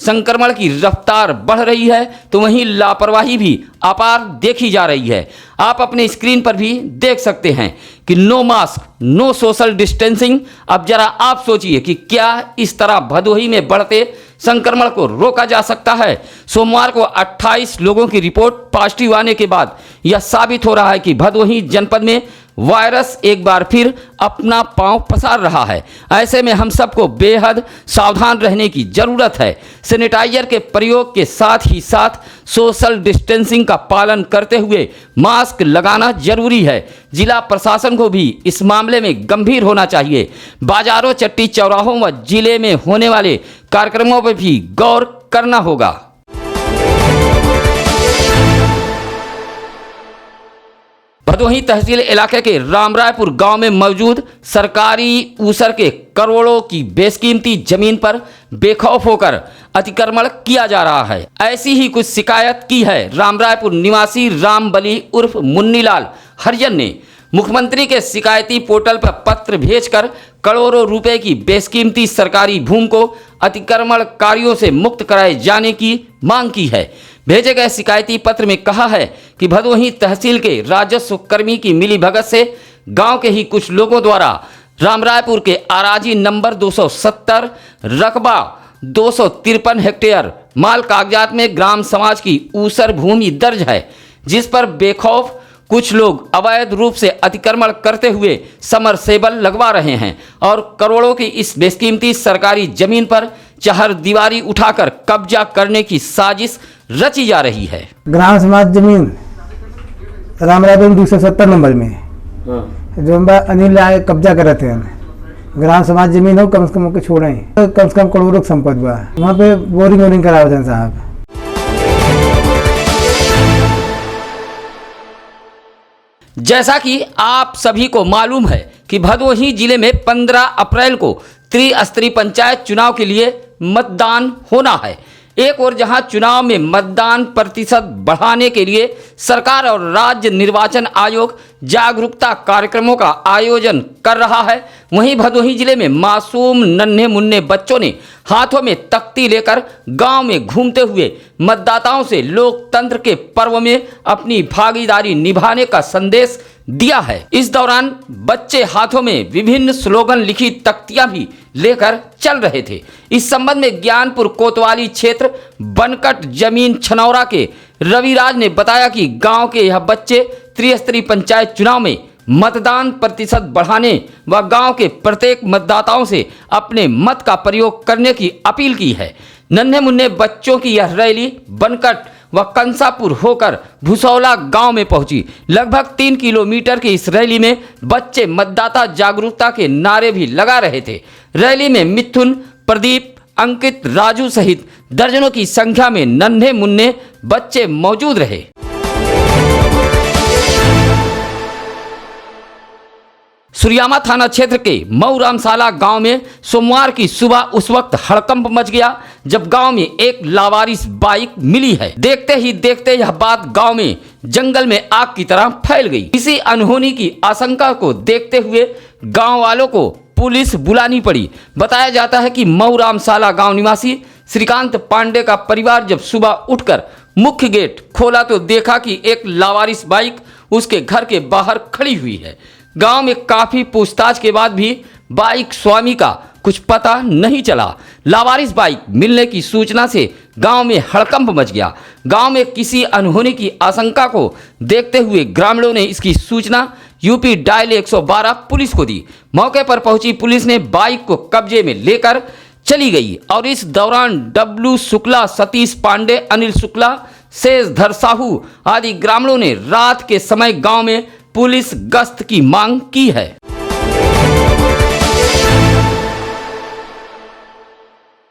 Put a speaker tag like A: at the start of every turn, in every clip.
A: संक्रमण की रफ्तार बढ़ रही है तो वहीं लापरवाही भी अपार देखी जा रही है। आप अपने स्क्रीन पर भी देख सकते हैं कि no mask, no social distancing. अब जरा आप सोचिए कि क्या इस तरह भदोही में बढ़ते संक्रमण को रोका जा सकता है। सोमवार को 28 लोगों की रिपोर्ट पॉजिटिव आने के बाद यह साबित हो रहा है कि भदोही जनपद में वायरस एक बार फिर अपना पांव पसार रहा है। ऐसे में हम सबको बेहद सावधान रहने की जरूरत है। सैनिटाइजर के प्रयोग के साथ ही साथ सोशल डिस्टेंसिंग का पालन करते हुए मास्क लगाना जरूरी है। जिला प्रशासन को भी इस मामले में गंभीर होना चाहिए। बाजारों, चट्टी चौराहों व जिले में होने वाले कार्यक्रमों पर भी गौर करना होगा। भदोही तहसील इलाके के रामरायपुर गांव में मौजूद सरकारी ऊसर के करोड़ों की बेशकीमती जमीन पर बेखौफ होकर अतिक्रमण किया जा रहा है। ऐसी ही कुछ शिकायत की है रामरायपुर निवासी रामबली उर्फ मुन्नीलाल हरिजन ने। मुख्यमंत्री के शिकायती पोर्टल पर पत्र भेजकर करोड़ों रुपए की बेशकीमती सरकारी भूमि को अतिक्रमणकारियों से मुक्त कराए जाने की मांग की है। भेजे गए शिकायती पत्र में कहा है कि भदोही तहसील के राजस्व कर्मी की मिलीभगत से गांव के ही कुछ लोगों द्वारा रामरायपुर के आराजी नंबर 270 रकबा 253 हेक्टेयर माल कागजात में ग्राम समाज की ऊसर भूमि दर्ज है, जिस पर बेखौफ कुछ लोग अवैध रूप से अतिक्रमण करते हुए समरसेबल लगवा रहे हैं और करोड़ों की इस बेशकीमती सरकारी जमीन पर चहर दीवारी उठाकर कब्जा करने की साजिश रची जा रही है।
B: ग्राम समाज जमीन रामरायपुर 270 नंबर में जो अनिल आए कब्जा कर रहे थे। ग्राम समाज जमीन हो कम से कम के छोड़े, कम से कम करोड़ों संपत्ति हुआ वहाँ पे बोरिंग करा हुआ साहब।
A: जैसा कि आप सभी को मालूम है कि भदोही जिले में 15 अप्रैल को त्रिस्तरीय पंचायत चुनाव के लिए मतदान होना है। एक और जहां चुनाव में मतदान प्रतिशत बढ़ाने के लिए सरकार और राज्य निर्वाचन आयोग जागरूकता कार्यक्रमों का आयोजन कर रहा है, वहीं भदोही जिले में मासूम नन्हे मुन्ने बच्चों ने हाथों में तख्ती लेकर गांव में घूमते हुए मतदाताओं से लोकतंत्र के पर्व में अपनी भागीदारी निभाने का संदेश दिया है। इस दौरान बच्चे हाथों में विभिन्न स्लोगन लिखी तख्तियां भी लेकर चल रहे थे। इस संबंध में ज्ञानपुर कोतवाली क्षेत्र बनकट जमीन छनौरा के रविराज ने बताया कि गांव के यह बच्चे त्रिस्तरीय पंचायत चुनाव में मतदान प्रतिशत बढ़ाने व गांव के प्रत्येक मतदाताओं से अपने मत का प्रयोग करने की अपील की है। नन्हे मुन्ने बच्चों की यह रैली बनकट व कंसापुर होकर भुसौला गांव में पहुंची। लगभग 3 किलोमीटर की इस रैली में बच्चे मतदाता जागरूकता के नारे भी लगा रहे थे। रैली में मिथुन, प्रदीप, अंकित, राजू सहित दर्जनों की संख्या में नन्हे मुन्ने बच्चे मौजूद रहे। सुरियामा थाना क्षेत्र के मऊ रामसाला गांव में सोमवार की सुबह उस वक्त हड़कंप मच गया जब गांव में एक लावारिस बाइक मिली है। देखते ही देखते यह बात गांव में जंगल में आग की तरह फैल गई। इसी अनहोनी की आशंका को देखते हुए गांव वालों को पुलिस बुलानी पड़ी। बताया जाता है कि मऊ रामसाला गांव निवासी श्रीकांत पांडे का परिवार जब सुबह उठकर मुख्य गेट खोला तो देखा कि एक लावारिस बाइक उसके घर के बाहर खड़ी हुई है। गांव में काफी पूछताछ के बाद भी बाइक स्वामी का कुछ पता नहीं चला। लावारिस बाइक मिलने की सूचना से गांव में हड़कंप मच गया। गांव में किसी अनहोनी की आशंका को देखते हुए ग्रामीणों ने इसकी सूचना यूपी डायल 112 पुलिस को दी। मौके पर पहुंची पुलिस ने बाइक को कब्जे में लेकर चली गई और इस दौरान डब्लू शुक्ला, सतीश पांडे, अनिल शुक्ला, शेषधर साहू आदि ग्रामीणों ने रात के समय गांव में पुलिस गश्त की मांग की है।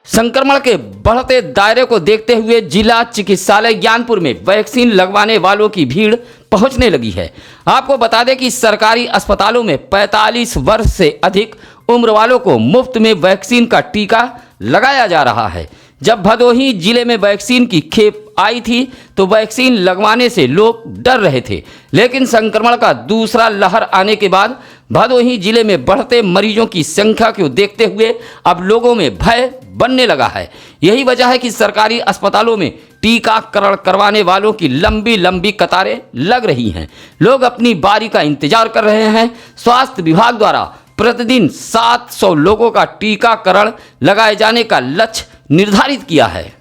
A: संक्रमण के बढ़ते दायरे को देखते हुए जिला चिकित्सालय ज्ञानपुर में वैक्सीन लगवाने वालों की भीड़ पहुंचने लगी है। आपको बता दें कि सरकारी अस्पतालों में 45 वर्ष से अधिक उम्र वालों को मुफ्त में वैक्सीन का टीका लगाया जा रहा है। जब भदोही जिले में वैक्सीन की खेप आई थी तो वैक्सीन लगवाने से लोग डर रहे थे, लेकिन संक्रमण का दूसरा लहर आने के बाद भदोही जिले में बढ़ते मरीजों की संख्या को देखते हुए अब लोगों में भय बनने लगा है। यही वजह है कि सरकारी अस्पतालों में टीकाकरण करवाने वालों की लंबी लंबी कतारें लग रही हैं। लोग अपनी बारी का इंतजार कर रहे हैं। स्वास्थ्य विभाग द्वारा प्रतिदिन 700 लोगों का टीकाकरण लगाए जाने का लक्ष्य निर्धारित किया है।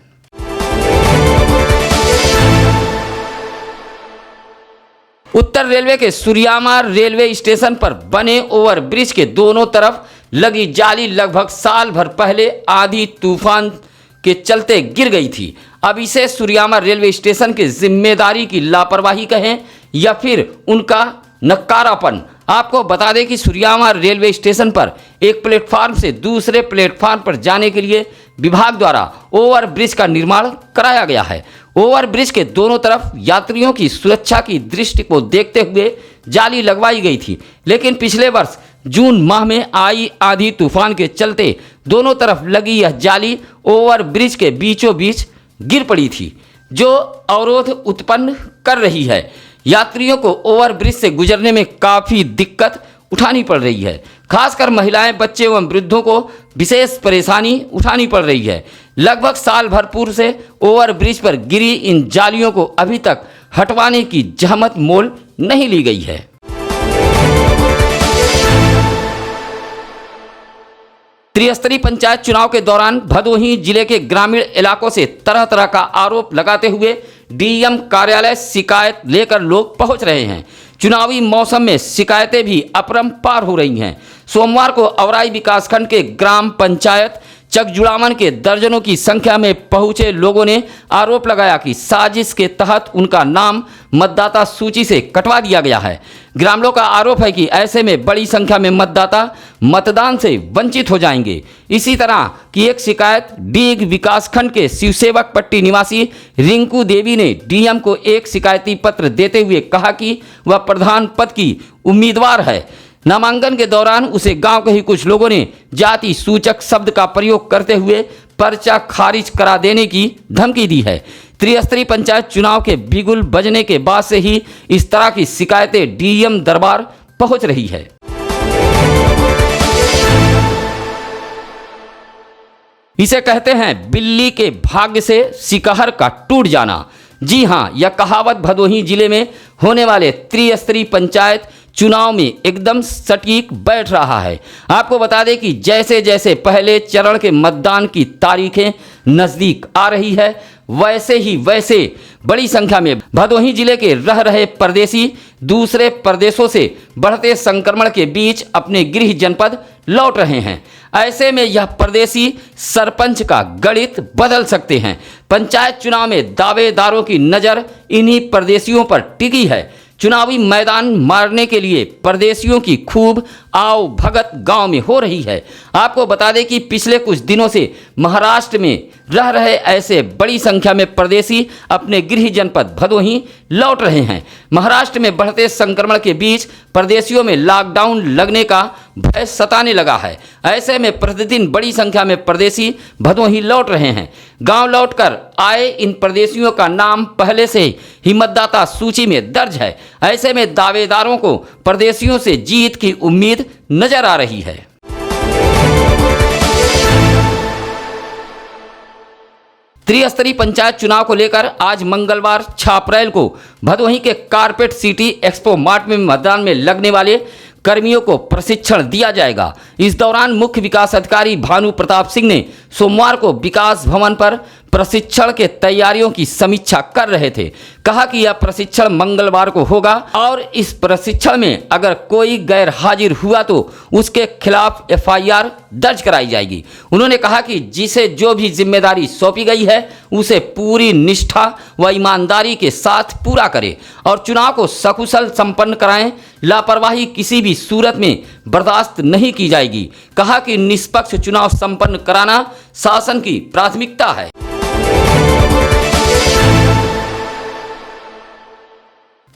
A: उत्तर रेलवे के सूर्यामा रेलवे स्टेशन पर बने ओवरब्रिज के दोनों तरफ लगी जाली लगभग साल भर पहले आंधी तूफान के चलते गिर गई थी। अब इसे सूर्यामा रेलवे स्टेशन की जिम्मेदारी की लापरवाही कहें या फिर उनका नकारापन। आपको बता दें कि सूर्यामा रेलवे स्टेशन पर एक प्लेटफार्म से दूसरे प्लेटफार्म पर जाने के लिए विभाग द्वारा ओवरब्रिज का निर्माण कराया गया है। ओवरब्रिज के दोनों तरफ यात्रियों की सुरक्षा की दृष्टि को देखते हुए जाली लगवाई गई थी, लेकिन पिछले वर्ष जून माह में आई आंधी तूफान के चलते दोनों तरफ लगी यह जाली ओवरब्रिज के बीचों बीच गिर पड़ी थी, जो अवरोध उत्पन्न कर रही है। यात्रियों को ओवरब्रिज से गुजरने में काफ़ी दिक्कत उठानी पड़ रही है। खासकर महिलाएं, बच्चे एवं वृद्धों को विशेष परेशानी उठानी पड़ रही है। लगभग साल भर पूर्व से ओवरब्रिज पर गिरी इन जालियों को अभी तक हटवाने की जहमत मोल नहीं ली गई है। त्रिस्तरीय पंचायत चुनाव के दौरान भदोही जिले के ग्रामीण इलाकों से तरह तरह का आरोप लगाते हुए डीएम कार्यालय शिकायत लेकर लोग पहुंच रहे हैं। चुनावी मौसम में शिकायतें भी अपरंपार हो रही हैं। सोमवार को औराई विकासखंड के ग्राम पंचायत चकजुड़ावन के दर्जनों की संख्या में पहुंचे लोगों ने आरोप लगाया कि साजिश के तहत उनका नाम मतदाता सूची से कटवा दिया गया है। ग्रामीणों का आरोप है कि ऐसे में बड़ी संख्या में मतदाता मतदान से वंचित हो जाएंगे। इसी तरह की एक शिकायत डीग विकासखंड के शिवसेवक पट्टी निवासी रिंकू देवी ने डीएम को एक शिकायती पत्र देते हुए कहा कि वह प्रधान पद की उम्मीदवार है। नामांकन के दौरान उसे गांव के ही कुछ लोगों ने जाति सूचक शब्द का प्रयोग करते हुए पर्चा खारिज करा देने की धमकी दी है। त्रिस्तरीय पंचायत चुनाव के बिगुल बजने के बाद से ही इस तरह की शिकायतें डीएम दरबार पहुंच रही है। इसे कहते हैं बिल्ली के भाग्य से शिकहर का टूट जाना। जी हां, यह कहावत भदोही जिले में होने वाले त्रिस्तरीय पंचायत चुनाव में एकदम सटीक बैठ रहा है। आपको बता दें कि जैसे जैसे पहले चरण के मतदान की तारीखें नज़दीक आ रही है, वैसे ही वैसे बड़ी संख्या में भदोही जिले के रह रहे परदेसी दूसरे प्रदेशों से बढ़ते संक्रमण के बीच अपने गृह जनपद लौट रहे हैं। ऐसे में यह परदेसी सरपंच का गणित बदल सकते हैं। पंचायत चुनाव में दावेदारों की नज़र इन्हीं परदेसियों पर टिकी है। चुनावी मैदान मारने के लिए परदेशियों की खूब आओ भगत गांव में हो रही है। आपको बता दें कि पिछले कुछ दिनों से महाराष्ट्र में रह रहे ऐसे बड़ी संख्या में परदेशी अपने गृह जनपद भदोही लौट रहे हैं। महाराष्ट्र में बढ़ते संक्रमण के बीच परदेशियों में लॉकडाउन लगने का भय सताने लगा है। ऐसे में प्रतिदिन बड़ी संख्या में परदेशी भदोही लौट रहे हैं। गांव लौटकर आए इन परदेशियों का नाम पहले से ही मतदाता सूची में दर्ज है। ऐसे में दावेदारों को परदेशियों से जीत की उम्मीद नजर आ रही है। त्रिस्तरीय पंचायत चुनाव को लेकर आज मंगलवार 6 अप्रैल को भदोही के कारपेट सिटी एक्सपो मार्ट में मतदान में लगने वाले कर्मियों को प्रशिक्षण दिया जाएगा। इस दौरान मुख्य विकास अधिकारी भानु प्रताप सिंह ने सोमवार को विकास भवन पर प्रशिक्षण के तैयारियों की समीक्षा कर रहे थे। कहा कि यह प्रशिक्षण मंगलवार को होगा और इस प्रशिक्षण में अगर कोई गैर हाजिर हुआ तो उसके खिलाफ एफआईआर दर्ज कराई जाएगी। उन्होंने कहा कि जिसे जो भी जिम्मेदारी सौंपी गई है उसे पूरी निष्ठा व ईमानदारी के साथ पूरा करे और चुनाव को सकुशल संपन्न कराएं। लापरवाही किसी भी सूरत में बर्दाश्त नहीं की जाएगी। कहा कि निष्पक्ष चुनाव संपन्न कराना शासन की प्राथमिकता है।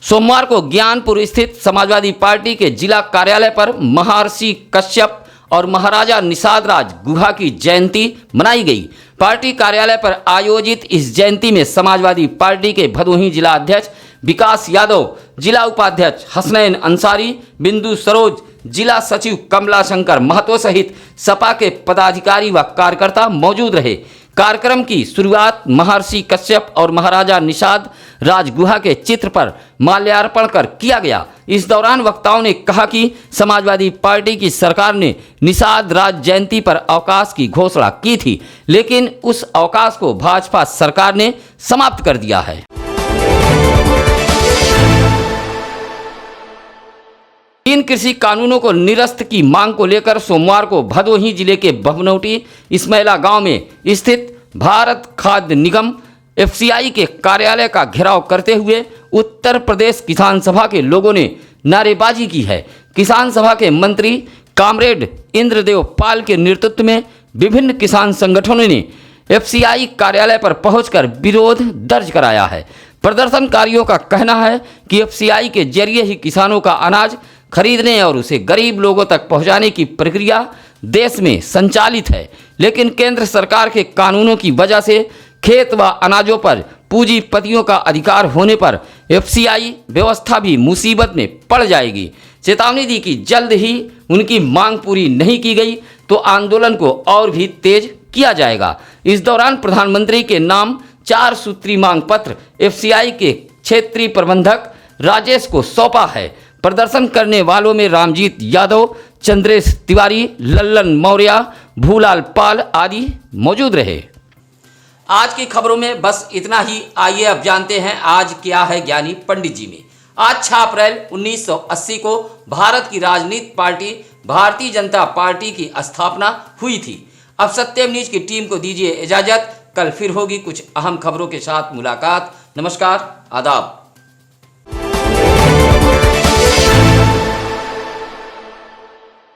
A: सोमवार को ज्ञानपुर स्थित समाजवादी पार्टी के जिला कार्यालय पर महर्षि कश्यप और महाराजा निषाद राज गुहा की जयंती मनाई गई। पार्टी कार्यालय पर आयोजित इस जयंती में समाजवादी पार्टी के भदोही जिला अध्यक्ष विकास यादव, जिला उपाध्यक्ष हसनैन अंसारी, बिंदु सरोज, जिला सचिव कमला शंकर महतो सहित सपा के पदाधिकारी व कार्यकर्ता मौजूद रहे। कार्यक्रम की शुरुआत महर्षि कश्यप और महाराजा निषाद राजगुहा के चित्र पर माल्यार्पण कर किया गया। इस दौरान वक्ताओं ने कहा कि समाजवादी पार्टी की सरकार ने निषाद राज जयंती पर अवकाश की घोषणा की थी, लेकिन उस अवकाश को भाजपा सरकार ने समाप्त कर दिया है। तीन कृषि कानूनों को निरस्त की मांग को लेकर सोमवार को भदोही जिले के भवनौटी इसमैला गांव में स्थित भारत खाद्य निगम FCI के कार्यालय का घेराव करते हुए उत्तर प्रदेश किसान सभा के लोगों ने नारेबाजी की है। किसान सभा के मंत्री कामरेड इंद्रदेव पाल के नेतृत्व में विभिन्न किसान संगठनों ने FCI कार्यालय पर पहुंचकर विरोध दर्ज कराया है। प्रदर्शनकारियों का कहना है कि FCI के जरिए ही किसानों का अनाज खरीदने और उसे गरीब लोगों तक पहुंचाने की प्रक्रिया देश में संचालित है, लेकिन केंद्र सरकार के कानूनों की वजह से खेत व अनाजों पर पूंजीपतियों का अधिकार होने पर FCI व्यवस्था भी मुसीबत में पड़ जाएगी। चेतावनी दी कि जल्द ही उनकी मांग पूरी नहीं की गई तो आंदोलन को और भी तेज किया जाएगा। इस दौरान प्रधानमंत्री के नाम 4 सूत्री मांग पत्र FCI के क्षेत्रीय प्रबंधक राजेश को सौंपा है। प्रदर्शन करने वालों में रामजीत यादव, चंद्रेश तिवारी, लल्लन मौर्य, भूलाल पाल आदि मौजूद रहे। आज की खबरों में बस इतना ही। आइए अब जानते हैं आज क्या है ज्ञानी पंडित जी में। आज 6 अप्रैल 1980 को भारत की राजनीतिक पार्टी भारतीय जनता पार्टी की स्थापना हुई थी। अब सत्यम न्यूज की टीम को दीजिए इजाजत। कल फिर होगी कुछ अहम खबरों के साथ मुलाकात। नमस्कार, आदाब।